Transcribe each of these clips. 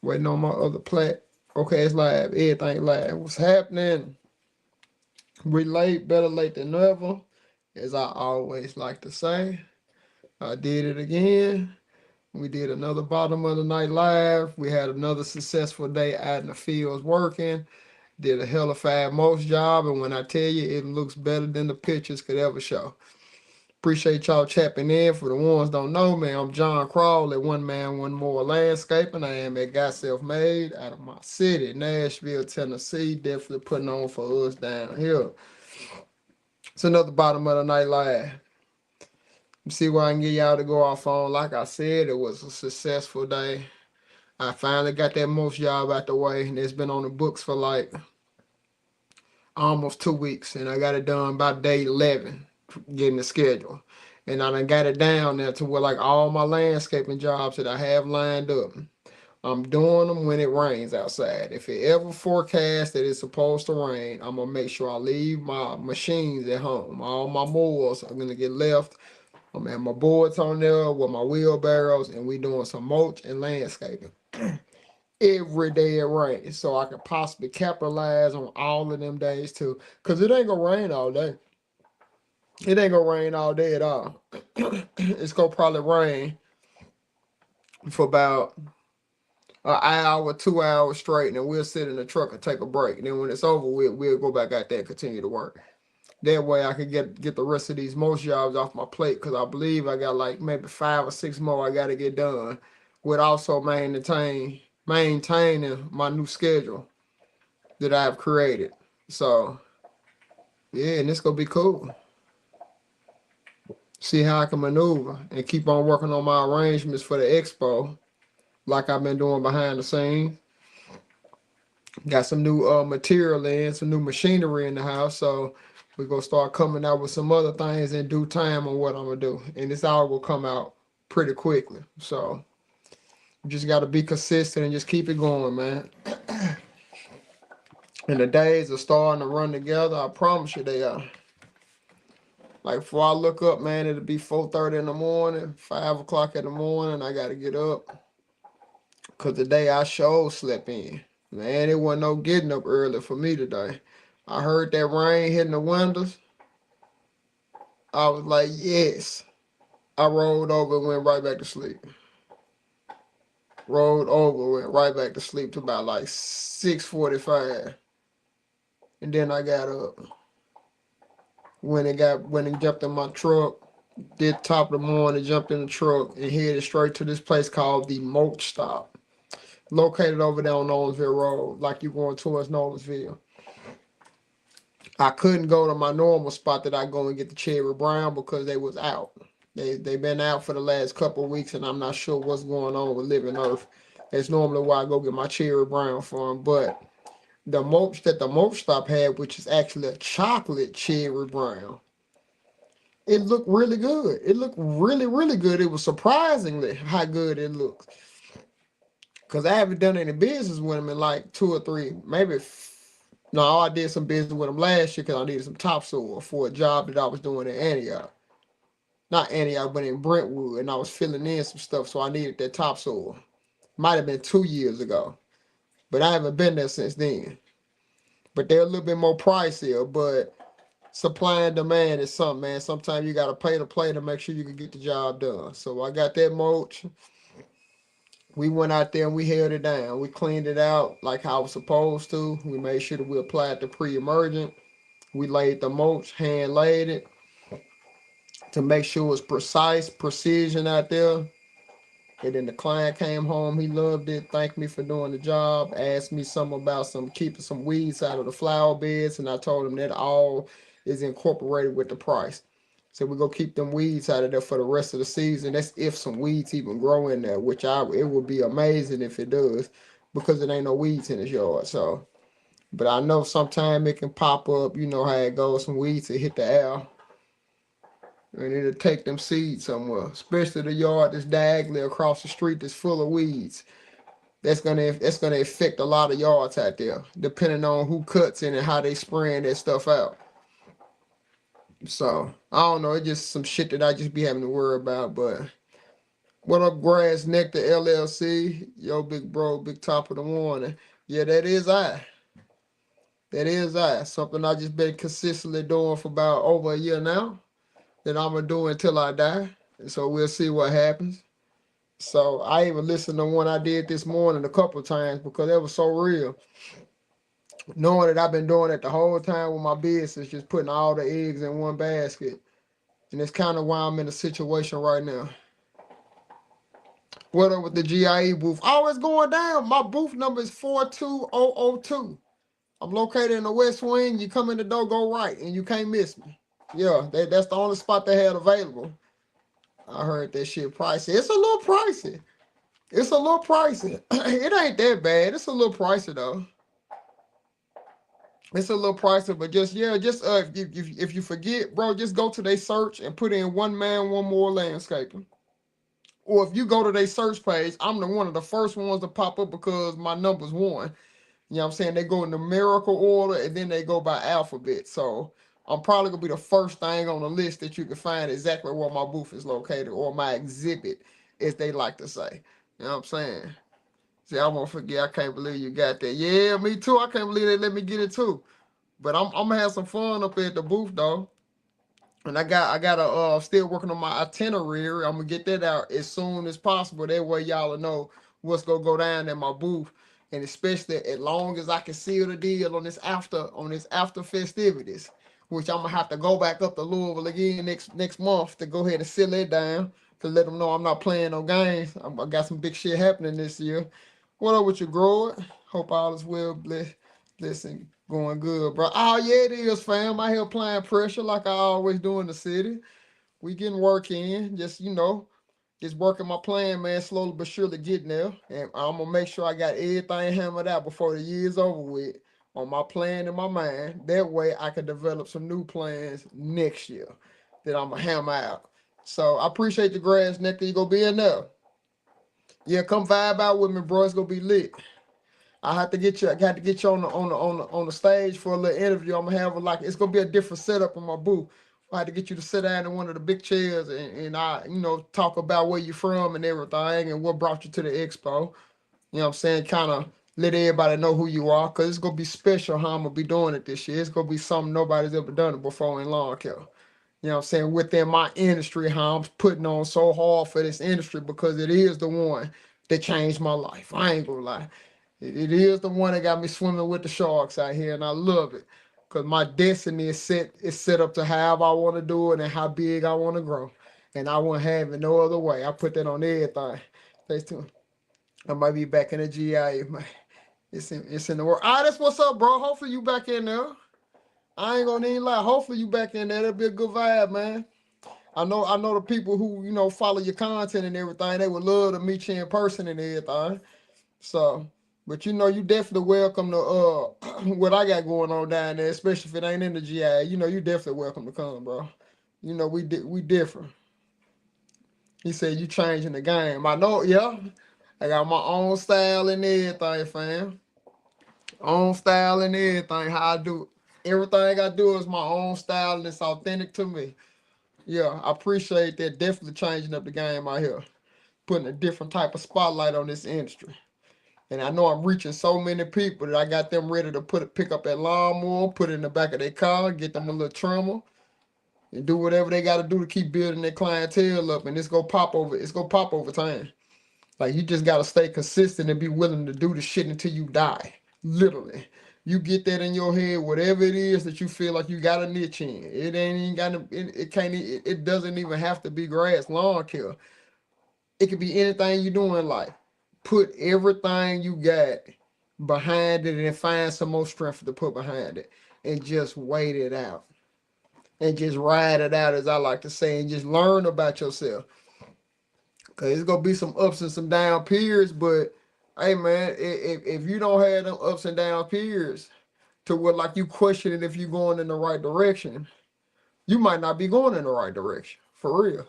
Waiting on my other plat. Okay, it's live. Everything live. What's happening? We late, better late than never. As I always like to say. I did it again. We did another bottom of the night live. We had another successful day out in the fields working. Did a hell of a most job, and when I tell you it looks better than the pictures could ever show. Appreciate y'all tapping in. For the ones don't know me, I'm John Crawl at One Man, One More Landscaping. I am a guy self-made out of my city, Nashville, Tennessee. Definitely putting on for us down here. It's another bottom of the night live. See what I can get y'all to go off on. Like I said, it was a successful day. I finally got that most job out the way, and it's been on the books for like almost 2 weeks, and I got it done by day 11, getting the schedule. And I done got it down there to where like all my landscaping jobs that I have lined up, I'm doing them when it rains outside. If it ever forecasts that it's supposed to rain, I'm gonna make sure I leave my machines at home. All my mowers are gonna get left. I'm gonna have my boards on there with my wheelbarrows, and we doing some mulch and landscaping every day it rains, so I can possibly capitalize on all of them days too. Cause it ain't gonna rain all day. It ain't gonna rain all day at all. It's gonna probably rain for about an hour, 2 hours straight, and then we'll sit in the truck and take a break. And then when it's over, we'll go back out there and continue to work. That way I can get the rest of these most jobs off my plate, because I believe I got like maybe 5 or 6 more I gotta get done, with also maintaining my new schedule that I've created. So yeah, and it's gonna be cool. See how I can maneuver and keep on working on my arrangements for the expo, like I've been doing behind the scenes. Got some new material in, some new machinery in the house, so we're gonna start coming out with some other things in due time on what I'm gonna do, and this all will come out pretty quickly. So you just gotta be consistent and just keep it going, man. And the days are starting to run together. I promise you they are. Like before I look up, man, it'll be 4:30 in the morning, 5 o'clock in the morning. I gotta get up, cause the day I sure slept in. Man, it wasn't no getting up early for me today. I heard that rain hitting the windows. I was like, yes. I rolled over and went right back to sleep. Rolled over, went right back to sleep to about like 6:45. And then I got up. When it jumped in my truck, did top of the morning, jumped in the truck and headed straight to this place called the Mulch Stop. Located over there on Nolensville Road, like you're going towards Nolensville. I couldn't go to my normal spot that I go and get the cherry brown because they was out. They've been out for the last couple of weeks, and I'm not sure what's going on with Living Earth. That's normally why I go get my cherry brown from. But the mulch that the mulch stop had, which is actually a chocolate cherry brown, it looked really good. It looked really, really good. It was surprisingly how good it looked. Because I haven't done any business with them in like 2 or 3, maybe. No, I did some business with them last year because I needed some topsoil for a job that I was doing in Antioch. Not Antioch, but in Brentwood. And I was filling in some stuff, so I needed that topsoil. Might have been 2 years ago. But I haven't been there since then. But they're a little bit more pricier, but supply and demand is something, man. Sometimes you got to pay to play to make sure you can get the job done. So I got that mulch. We went out there and we held it down. We cleaned it out like how I was supposed to. We made sure that we applied the pre-emergent. We laid the mulch, hand laid it to make sure it's precise, precision out there. And then the client came home, he loved it, thanked me for doing the job, asked me something about keeping some weeds out of the flower beds, and I told him that all is incorporated with the price. So we're gonna keep them weeds out of there for the rest of the season. That's if some weeds even grow in there, which it would be amazing if it does, because it ain't no weeds in his yard. So, but I know sometime it can pop up, you know how it goes, some weeds that hit the air. And it'll take them seeds somewhere, especially the yard that's diagonally across the street that's full of weeds. That's gonna affect a lot of yards out there, depending on who cuts in and how they spraying that stuff out. So I don't know, it's just some shit that I just be having to worry about. But What up, Grass Nectar LLC? Yo, big bro, big top of the morning. Yeah, that is I. That is I. Something I just been consistently doing for about over a year now. That I'm gonna do until I die. And so we'll see what happens. So I even listened to one I did this morning a couple of times because that was so real. Knowing that I've been doing it the whole time with my business, just putting all the eggs in one basket. And it's kind of why I'm in a situation right now. What up with the GIE booth? Oh, it's going down. My booth number is 42002. I'm located in the West Wing. You come in the door, go right, and you can't miss me. Yeah, that's the only spot they had available. I heard that shit pricey. It's a little pricey. It's a little pricey. It ain't that bad. It's a little pricey though. It's a little pricey, but just yeah, just if you forget, bro, just go to their search and put in one man, one more landscaping. Or if you go to their search page, I'm the one of the first ones to pop up because my number's one. You know what I'm saying? They go in numerical order and then they go by alphabet. So I'm probably gonna be the first thing on the list that you can find exactly where my booth is located or my exhibit, as they like to say. You know what I'm saying? See, I won't forget. I can't believe you got that. Yeah, me too. I can't believe they let me get it too. But I'm gonna have some fun up at the booth though. And I got still working on my itinerary. I'm gonna get that out as soon as possible. That way y'all will know what's gonna go down in my booth. And especially as long as I can seal the deal on this after festivities, which I'm gonna have to go back up to Louisville again next month to go ahead and seal it down to let them know I'm not playing no games. I got some big shit happening this year. What up with you, Grower? Hope all is well, blessing, going good, bro. Oh yeah, it is, fam. I here applying pressure like I always do in the city. We getting work in, just working my plan, man. Slowly but surely getting there, and I'm gonna make sure I got everything hammered out before the year's over with on my plan in my mind. That way, I can develop some new plans next year that I'm gonna hammer out. So I appreciate the grass, Nectar. You gonna be in there? Yeah, come vibe out with me, bro. It's gonna be lit. I have to get you. I got to get you on the stage for a little interview. I'm gonna have it's gonna be a different setup in my booth. I had to get you to sit down in one of the big chairs and I talk about where you're from and everything and what brought you to the expo. You know what I'm saying? Kind of let everybody know who you are, cause it's gonna be special how I'm gonna be doing it this year. It's gonna be something nobody's ever done it before in lawn care. You know what I'm saying? Within my industry, how I'm putting on so hard for this industry because it is the one that changed my life. I ain't gonna lie. It is the one that got me swimming with the sharks out here, and I love it. Cause my destiny is set up to how I want to do it and how big I want to grow. And I won't have it no other way. I put that on everything. Stay tuned. I might be back in the GIA, man. It's in the world. That's what's up, bro. Hopefully you back in there. I ain't gonna even lie. Hopefully you back in there. That'll be a good vibe, man. I know the people who follow your content and everything. They would love to meet you in person and everything. So, but you definitely welcome to what I got going on down there, especially if it ain't in the GI. You definitely welcome to come, bro. We different. He said you changing the game. I know, yeah. I got my own style and everything, fam. Own style and everything. How I do everything I do is my own style and it's authentic to me. Yeah, I appreciate that. Definitely changing up the game out here, putting a different type of spotlight on this industry. And I know I'm reaching so many people that I got them ready to pick up that lawnmower, put it in the back of their car, get them a little trimmer, and do whatever they got to do to keep building their clientele up. And it's gonna pop over. It's gonna pop over time. Like you just gotta stay consistent and be willing to do the shit until you die. Literally, you get that in your head. Whatever it is that you feel like you got a niche in, it ain't even got to. It can't. It doesn't even have to be grass lawn care. It could be anything you do in life. Put everything you got behind it and find some more strength to put behind it and just wait it out and just ride it out, as I like to say, and just learn about yourself. Cause it's gonna be some ups and some down periods, but hey man, if you don't have them ups and down periods to where like you questioning if you're going in the right direction, you might not be going in the right direction for real.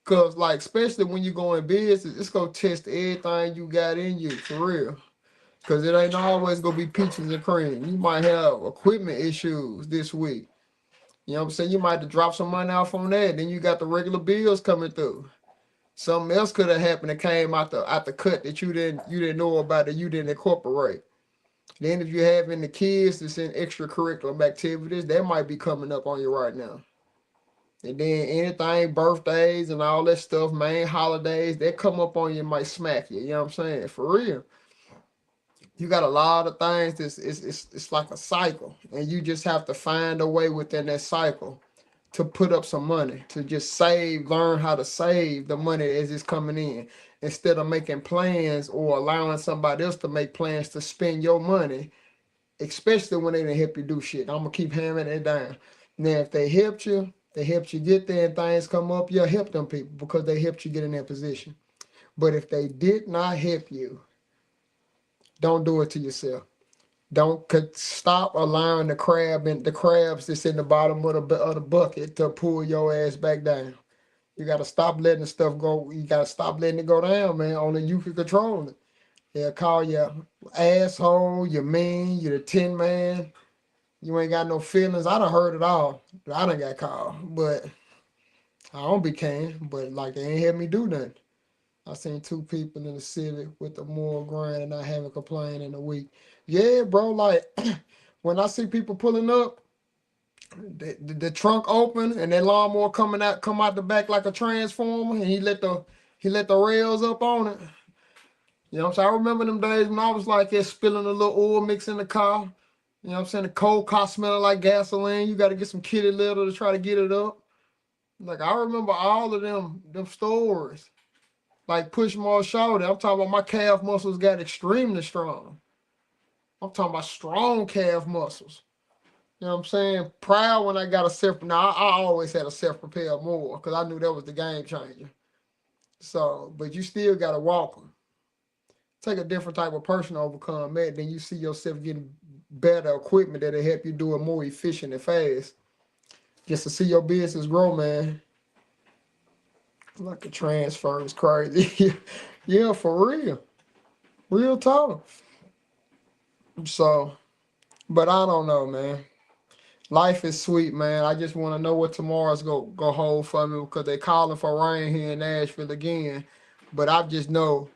Cause like especially when you go in business, it's gonna test everything you got in you for real. Cause it ain't always gonna be peaches and cream. You might have equipment issues this week. You know what I'm saying? You might have to drop some money off on that. Then you got the regular bills coming through. Something else could have happened that came out the cut that you didn't know about, that you didn't incorporate. Then if you have any kids that's in extracurricular activities, that might be coming up on you right now. And then anything, birthdays and all that stuff, main holidays, that come up on you might smack you. You know what I'm saying? For real. You got a lot of things that's it's like a cycle. And you just have to find a way within that cycle to put up some money, to just save, learn how to save the money as it's coming in. Instead of making plans or allowing somebody else to make plans to spend your money, especially when they didn't help you do shit. I'm gonna keep hammering it down. Now, if they helped you get there and things come up, you'll help them people because they helped you get in that position. But if they did not help you, don't do it to yourself. Don't stop allowing the crabs that's in the bottom of the bucket to pull your ass back down. You gotta stop letting the stuff go. You gotta stop letting it go down, man. Only you can control it. They'll call you asshole, you mean, you the tin man. You ain't got no feelings. I done heard it all. I done got called, but I don't be can. But like they ain't had me do nothing. I seen two people in the Civic with the moral grind and not having complained in a week. Yeah, bro. Like when I see people pulling up, the trunk open and that lawnmower come out the back like a transformer, and he let the rails up on it. You know what I'm saying? I remember them days when I was like that, spilling a little oil mix in the car. You know what I'm saying? The cold car smelling like gasoline. You got to get some kitty litter to try to get it up. Like I remember all of them stories. Like push more shoulder. I'm talking about my calf muscles got extremely strong. I'm talking about strong calf muscles. You know what I'm saying? Proud when I got a self. Now I always had a self-propelled mower because I knew that was the game changer. So, but you still got to walk them. Take a different type of person to overcome that. Then you see yourself getting better equipment that'll help you do it more efficient and fast. Just to see your business grow, man. Like a transfer is crazy. Yeah, for real. Real talk. So, but I don't know, man. Life is sweet, man. I just want to know what tomorrow's go hold for me because they calling for rain here in Nashville again. But I just know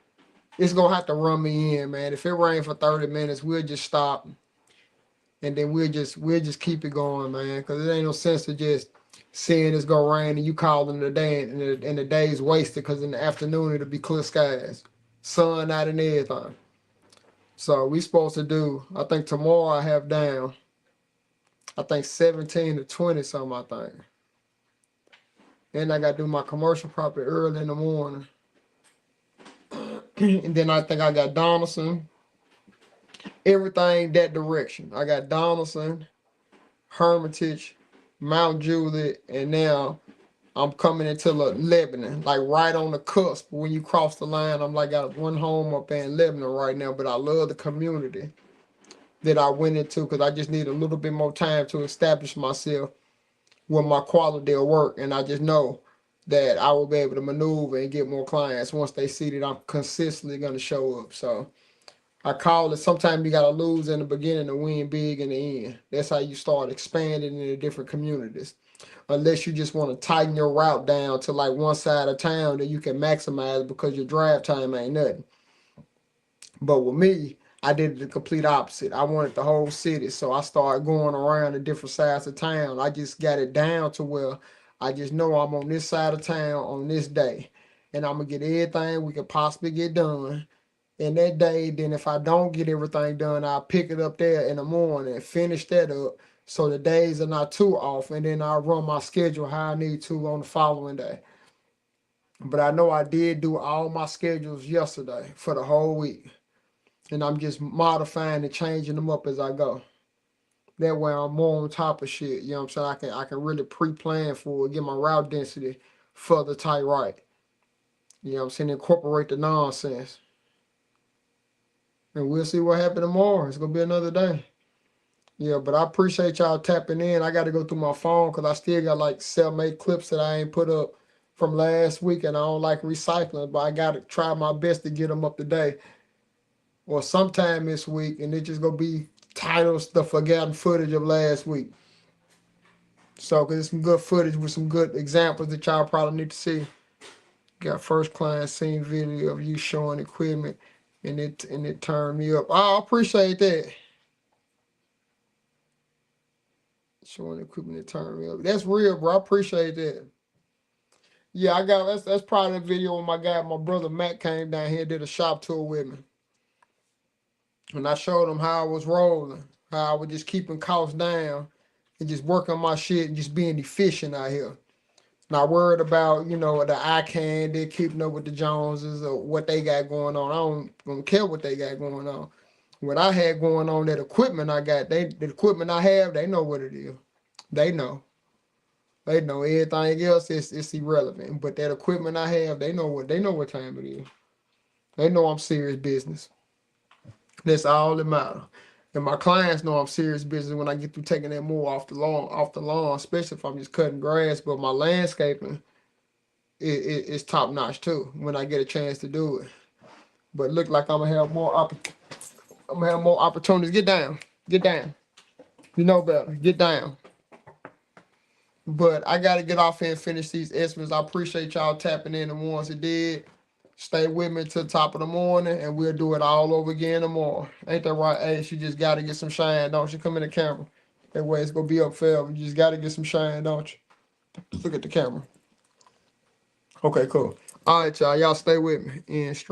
it's gonna have to run me in, man. If it rains for 30 minutes, we'll just stop and then we'll just keep it going, man. Because it ain't no sense to just saying it's gonna rain and you calling the day and the day's wasted because in the afternoon it'll be clear skies, sun out and everything. So we supposed to do. I think tomorrow I have down. I think 17 to 20 something. I think. Then I got to do my commercial property early in the morning, and then I think I got Donaldson. Everything that direction. I got Donaldson, Hermitage, Mount Juliet, and now I'm coming into Lebanon, like right on the cusp. When you cross the line, I'm like got one home up in Lebanon right now, but I love the community that I went into because I just need a little bit more time to establish myself with my quality of work, and I just know that I will be able to maneuver and get more clients once they see that I'm consistently going to show up. So I call it sometimes you got to lose in the beginning to win big in the end. That's how you start expanding into different communities. Unless you just want to tighten your route down to like one side of town that you can maximize because your drive time ain't nothing. But with me, I did the complete opposite. I wanted the whole city, so I started going around the different sides of town. I just got it down to where I just know I'm on this side of town on this day, and I'm gonna get everything we could possibly get done in that day. Then if I don't get everything done, I'll pick it up there in the morning and finish that up, so the days are not too off, and then I'll run my schedule how I need to on the following day. But I know I did do all my schedules yesterday for the whole week, and I'm just modifying and changing them up as I go. That way I'm more on top of shit. You know what I'm saying? I can really pre-plan for it, get my route density further tight right. You know what I'm saying? Incorporate the nonsense. And we'll see what happens tomorrow. It's gonna be another day. Yeah, but I appreciate y'all tapping in. I gotta go through my phone because I still got like 7, 8 clips that I ain't put up from last week, and I don't like recycling, but I gotta try my best to get them up today or sometime this week, and it's just gonna be titles, the forgotten footage of last week. So, cause it's some good footage with some good examples that y'all probably need to see. Got first client seen video of you showing equipment, and it turned me up. I appreciate that. Showing equipment, it turned me up. That's real, bro. I appreciate that. Yeah, I got that's probably the video when my brother Matt came down here and did a shop tour with me. And I showed him how I was rolling, how I was just keeping costs down and just working my shit and just being efficient out here. Not worried about, the eye candy, keeping up with the Joneses or what they got going on. I don't care what they got going on. What I had going on, that equipment I got, the equipment I have, they know what it is. They know. They know everything else is irrelevant. But that equipment I have, they know what time it is. They know I'm serious business. That's all that matters. And my clients know I'm serious business when I get through taking that mower off the lawn, especially if I'm just cutting grass. But my landscaping is top notch too when I get a chance to do it. But look like I'm gonna have more opportunities. Get down. Get down. You know better. Get down. But I gotta get off here and finish these estimates. I appreciate y'all tapping in, the ones that did. Stay with me till the top of the morning, and we'll do it all over again tomorrow. Ain't that right, Ace? You just gotta get some shine, don't you? Come in the camera. That way it's gonna be up forever. You just gotta get some shine, don't you? Look at the camera. Okay, cool. All right, y'all. Y'all stay with me in stream.